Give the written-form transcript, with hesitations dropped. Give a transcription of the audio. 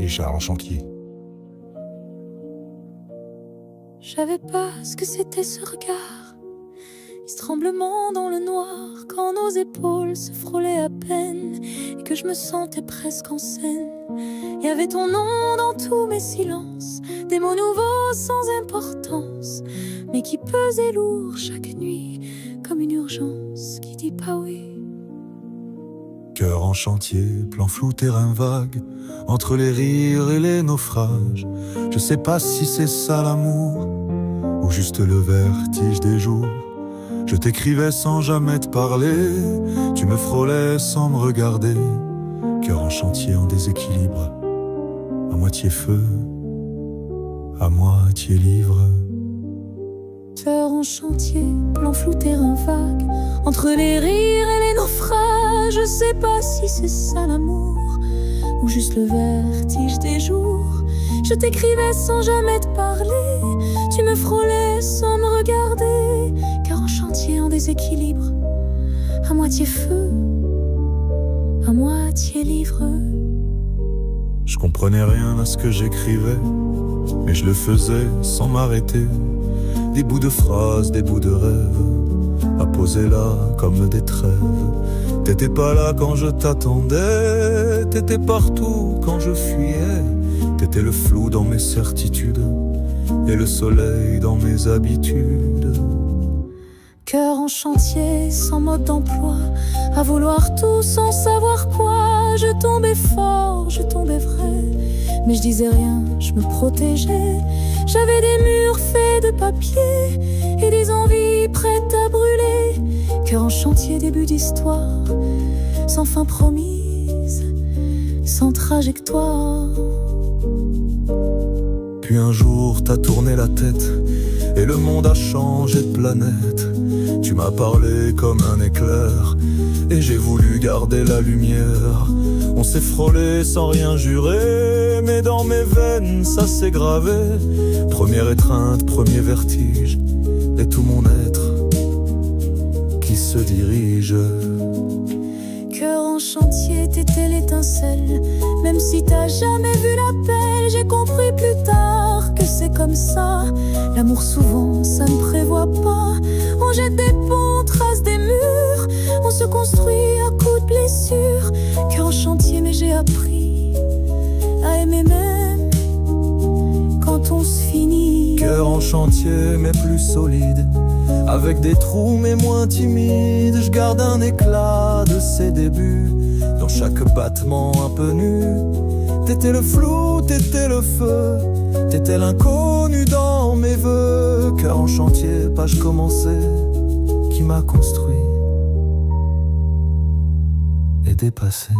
Richard en chantier. Je savais pas ce que c'était ce regard, ce tremblement dans le noir, quand nos épaules se frôlaient à peine et que je me sentais presque en scène. Il y avait ton nom dans tous mes silences, des mots nouveaux sans importance, mais qui pesaient lourd chaque nuit, comme une urgence qui dit pas oui. Cœur en chantier, plan flou, terrain vague, entre les rires et les naufrages. Je sais pas si c'est ça l'amour, ou juste le vertige des jours. Je t'écrivais sans jamais te parler, tu me frôlais sans me regarder. Cœur en chantier, en déséquilibre, à moitié feu, à moitié livre. Cœur en chantier, plan flou, terrain vague, entre les rires et les naufrages. Je sais pas si c'est ça l'amour, ou juste le vertige des jours. Je t'écrivais sans jamais te parler, tu me frôlais sans me regarder. Cœur en chantier, en déséquilibre, à moitié feu, à moitié livre. Je comprenais rien à ce que j'écrivais, mais je le faisais sans m'arrêter. Des bouts de phrases, des bouts de rêves, à poser là comme des trêves. T'étais pas là quand je t'attendais, t'étais partout quand je fuyais. T'étais le flou dans mes certitudes et le soleil dans mes habitudes. Cœur en chantier, sans mode d'emploi, à vouloir tout sans savoir quoi. Je tombais fort, je tombais vrai, mais je disais rien, je me protégeais. J'avais des murs faits de papier et des envies prêtes à brûler. Cœur en chantier, début d'histoire, sans fin promise, sans trajectoire. Puis un jour t'as tourné la tête et le monde a changé de planète. Tu m'as parlé comme un éclair et j'ai voulu garder la lumière. On s'est frôlé sans rien jurer, mais dans mes veines ça s'est gravé. Première étreinte, premier vertige, et tout mon être qui se dirige. Cœur en chantier, t'étais l'étincelle, même si t'as jamais vu l'appel. J'ai compris plus tard que c'est comme ça. L'amour souvent, ça ne prévoit pas. On jette des ponts, on trace des murs, on se construit à coups de blessures. Cœur en chantier, mais j'ai appris à aimer même quand on se finit. Cœur en chantier, mais plus solide, avec des trous mais moins timide. Je garde un éclat de ses débuts, dans chaque battement un peu nu. T'étais le flou, t'étais le feu, t'étais l'inconnu dans mes vœux. Cœur en chantier, page commencée, qui m'a construit et dépassé.